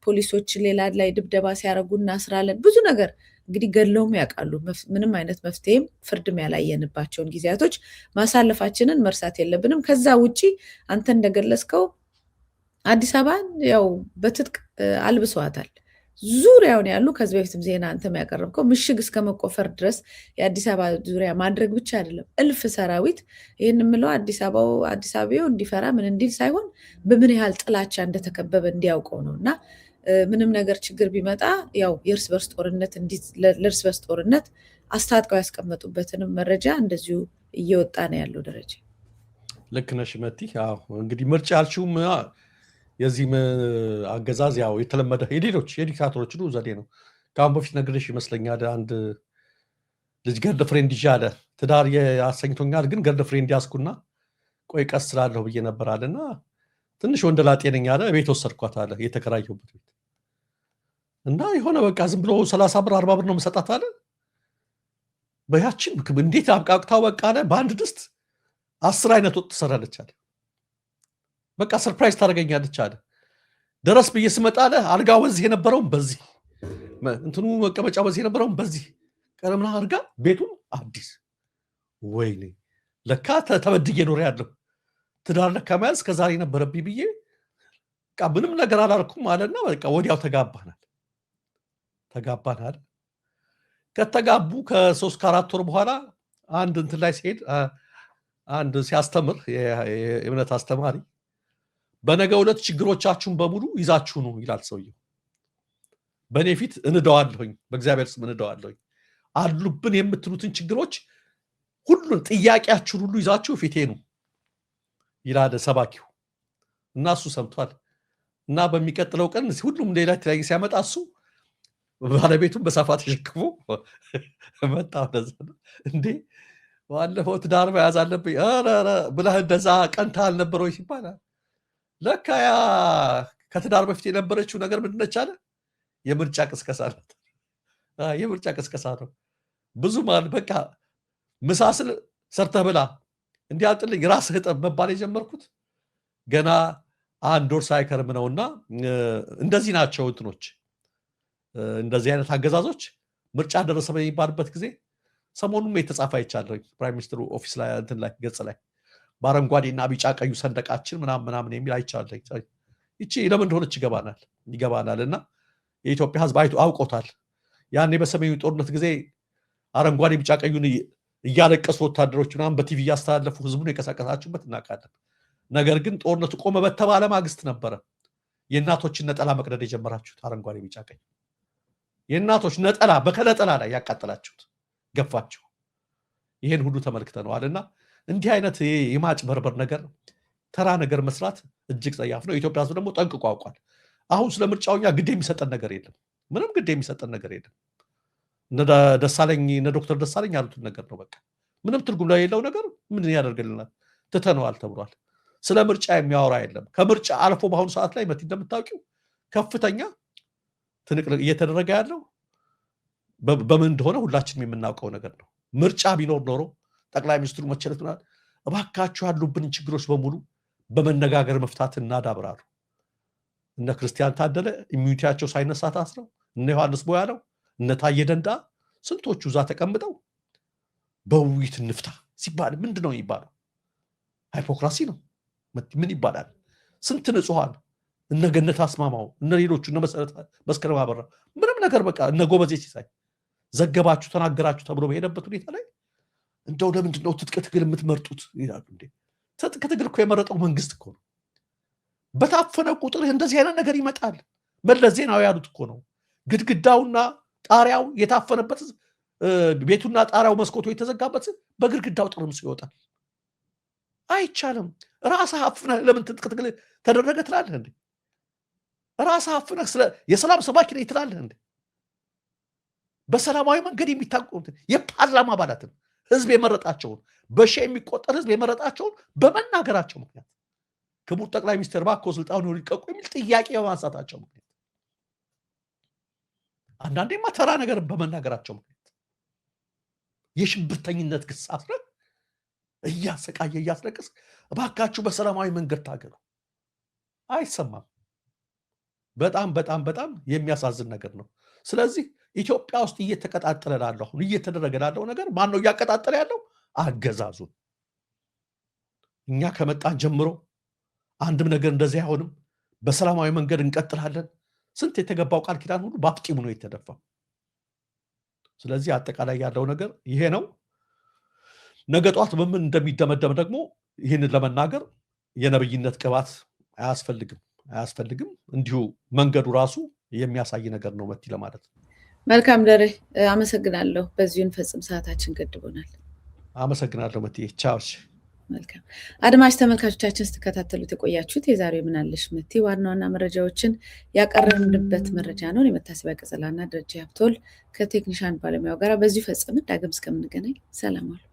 ፖሊሶች ሌላ ላይ ድብደባ ሲያደርጉ እናስራለን ብዙ ነገር እንግዲህ ገድለውም ያውቃሉ። ምንም አይነት መፍትሄም ፍርድም ያላየንባቸውን ጊዜያቶች ማሳለፋችንን መርሳት የለብንም። ከዛ ውጪ አንተ እንደገለጽከው አዲስ አበባን ያው በትጥቅ አልብሰዋታል። ዙሪያውን ያሉ ከዚህ በፊትም ዜና አንተም ያቀረብከው ምሽግ እስከ መቆፈር ድረስ የአዲስ አበባ ዙሪያ ማድረግ ብቻ አይደለም፣ እልፍ ሰራዊት። ይህን የምለው አዲስ አበባው እንዲፈራ ምን እንዲል ሳይሆን በምን ያህል ጥላቻ እንደተከበበ እንዲያውቀው ነው። እና ምንም ነገር ችግር ቢመጣ ያው የእርስ በርስ ጦርነት አስታጥቀው ያስቀመጡበትንም መረጃ እንደዚሁ እየወጣ ነው ያለው። ደረጃ ልክ ነሽ መቲ። እንግዲህ ምርጫ ያልሽውም የዚህም አገዛዝ ያው የተለመደ የሌሎች የዲክታተሮች ሁሉ ዘዴ ነው። ከአሁን በፊት ነግሬሽ ይመስለኛል አንድ ልጅ ገርል ፍሬንድ ይዤ አለ ትዳር ያሰኝቶኛል፣ ግን ገርል ፍሬንድ ያዝኩና ቆይ ቀስ ስላለሁ ብዬ ነበር አለና ትንሽ ወንደላጤ ነኝ አለ ቤት ወሰድኳት አለ የተከራየሁበት ቤት እና የሆነ በቃ ዝም ብሎ 30 ብር 40 ብር ነው መሰጣት አለ። በያችን እንዴት አብቃቅታው በቃ አለ በአንድ ድስት 10 አይነት ወጥ ትሰራለች አለ። በቃ ሰርፕራይዝ ታደርገኛለች አለ። ደረስ ብዬ ስመጣ አለ አልጋው በዚህ የነበረውን በዚህ እንትኑ መቀመጫው በዚህ የነበረውን በዚህ ቀለምና አርጋ ቤቱን አዲስ። ወይኔ ለካ ተበድዬ ኖር ያለው ትዳር ለካ መያዝ ከዛሬ ነበረብኝ ብዬ በቃ ምንም ነገር አላልኩም አለና በቃ ወዲያው ተጋባናል። ከተጋቡ ከ3 ከ4 ወር በኋላ አንድ እንትን ላይ ሲሄድ አንድ ሲያስተምር የእምነት አስተማሪ በነገ ዕለት ችግሮቻችሁን በሙሉ ይዛችሁ ነው ይላል ሰውየው። በእኔ ፊት እንደዋለሁኝ፣ በእግዚአብሔር ስም እንደዋለሁኝ አሉብን የምትሉትን ችግሮች ሁሉን ጥያቄያችሁን ሁሉ ይዛችሁ ፊቴ ነው ይላል ሰባኪው። እና እሱ ሰምቷል። እና በሚቀጥለው ቀን ሁሉም ሌላ ተለያየ ሲያመጣ እሱ ባለቤቱን በሳፋ ተሸክሞ መጣ። እንዴ ባለፈው ትዳር መያዝ አለብኝ ብለህ እንደዛ ቀንታ አልነበረ ወይ ሲባል ለካ ያ ከትዳር በፊት የነበረችው ነገር ምንድን ነች አለ የምርጫ ቅስቀሳ ናት። የምርጫ ቅስቀሳ ነው። ብዙ ማለት በቃ ምሳስል ሰርተህ ብላ እንዲያልጥልኝ ራስህ እጠብ መባል የጀመርኩት ገና 1 ወር ሳይከርም ነውና እንደዚህ ናቸው እንትኖች። እንደዚህ አይነት አገዛዞች ምርጫ ደረሰ በሚባልበት ጊዜ ሰሞኑን የተጻፈ አይቻለሁ ፕራይም ሚኒስትሩ ኦፊስ ላይ እንትን ላይ ገጽ ላይ በአረንጓዴና ቢጫ ቀዩ ሰንደቃችን ምናምን የሚል አይቻለሁ። ይቺ ለምን እንደሆነች ይገባናል። እና የኢትዮጵያ ሕዝብ አውቆታል። ያኔ በሰሜኑ ጦርነት ጊዜ አረንጓዴ ቢጫ ቀዩን እያለቀሱ ወታደሮች ምናምን በቲቪ እያስተላለፉ ህዝቡን የቀሰቀሳችሁበት እናውቃለን። ነገር ግን ጦርነቱ ቆመ በተባለ ማግስት ነበረ የእናቶችን ነጠላ መቅደድ የጀመራችሁት። አረንጓዴ ቢጫ ቀይ የእናቶች ነጠላ በከነጠላ ላይ ያቃጠላችሁት ገፋችሁ። ይሄን ሁሉ ተመልክተነዋልና እንዲህ አይነት የማጭበርበር ነገር ተራ ነገር መስራት እጅግ ጸያፍ ነው። የኢትዮጵያ ሕዝብ ደግሞ ጠንቅቆ ያውቃል። አሁን ስለ ምርጫውኛ ግድ የሚሰጠን ነገር የለም። ምንም ግድ የሚሰጠን ነገር የለም። እነ ዶክተር ደሳለኝ ያሉትን ነገር ነው። በቃ ምንም ትርጉም ላይ የሌለው ነገር ምን ያደርግልናል? ትተነዋል ተብሏል። ስለ ምርጫ የሚያወራ የለም። ከምርጫ አልፎ በአሁኑ ሰዓት ላይ መቲ እንደምታውቂው ከፍተኛ ትንቅንቅ እየተደረገ ያለው በምን እንደሆነ ሁላችንም የምናውቀው ነገር ነው። ምርጫ ቢኖር ኖሮ ጠቅላይ ሚኒስትሩ መቸለት ምናል እባካችሁ ያሉብን ችግሮች በሙሉ በመነጋገር መፍታት እናዳብራሉ። እነ ክርስቲያን ታደለ ኢሚዩኒቲያቸው ሳይነሳ ታስረው፣ እነ ዮሐንስ ቦያለው፣ እነ ታየ ደንዳ ስንቶቹ እዛ ተቀምጠው በውይይት እንፍታ ሲባል ምንድን ነው የሚባለው? ሃይፖክራሲ ነው። ምን ይባላል? ስንት ንጹሐን እነ ገነት አስማማው እነ ሌሎቹ እነ መሰረት መስከረም አበራ ምንም ነገር በቃ እነ ጎበዜ ሲሳይ ዘገባችሁ ተናገራችሁ ተብሎ በሄደበት ሁኔታ ላይ እንደው ለምንድን ነው ትጥቅ ትግል የምትመርጡት ይላሉ። እንዴ ትጥቅ ትግል እኮ የመረጠው መንግስት እኮ ነው። በታፈነ ቁጥር እንደዚህ አይነት ነገር ይመጣል። መለስ ዜናዊ ያሉት እኮ ነው። ግድግዳውና ጣሪያው የታፈነበት ቤቱና ጣሪያው መስኮቱ የተዘጋበት በግድግዳው ጥርምሱ ይወጣል። አይቻልም። ራስህ አፍነህ ለምን ትጥቅ ትግል ተደረገ ትላለህ እንዴ? ራስህ አፍነህ የሰላም ሰባኪ ነኝ ትላለህ እንዴ? በሰላማዊ መንገድ የሚታቆሙት የፓርላማ አባላትን ህዝብ የመረጣቸውን በሺህ የሚቆጠር ህዝብ የመረጣቸውን በመናገራቸው ምክንያት ክቡር ጠቅላይ ሚኒስትር እባክዎ ስልጣኑን ይልቀቁ የሚል ጥያቄ በማንሳታቸው ምክንያት አንዳንዴማ ተራ ነገር በመናገራቸው ምክንያት የሽብርተኝነት ክስ አስረህ እያሰቃየ እያስለቀስ እባካችሁ በሰላማዊ መንገድ ታገሉ አይሰማም። በጣም በጣም በጣም የሚያሳዝን ነገር ነው። ስለዚህ ኢትዮጵያ ውስጥ እየተቀጣጠለ ላለው እየተደረገ ላለው ነገር ማን ነው እያቀጣጠለ ያለው? አገዛዙን። እኛ ከመጣን ጀምሮ አንድም ነገር እንደዚህ አይሆንም፣ በሰላማዊ መንገድ እንቀጥላለን፣ ስንት የተገባው ቃል ኪዳን ሁሉ በአፍጢሙ ነው የተደፋው። ስለዚህ አጠቃላይ ያለው ነገር ይሄ ነው። ነገ ጧት በምን እንደሚደመደም ደግሞ ይህንን ለመናገር የነብይነት ቅባት አያስፈልግም። እንዲሁ መንገዱ ራሱ የሚያሳይ ነገር ነው መቲ ለማለት ነው። መልካም ደሬ፣ አመሰግናለሁ። በዚሁ እንፈጽም፣ ሰዓታችን ገድቦናል። አመሰግናለሁ መቲ። ቻውሽ። መልካም አድማጭ ተመልካቾቻችን ስትከታተሉት የቆያችሁት የዛሬው ምን አለሽ መቲ ዋና ዋና መረጃዎችን ያቀረብንበት መረጃ ነው። የመታሰቢያ ቀጸላና ደረጃ ሀብቶል ከቴክኒሻን ባለሙያው ጋር በዚሁ ፈጽምን። ዳግም እስከምንገናኝ ሰላም አሉ።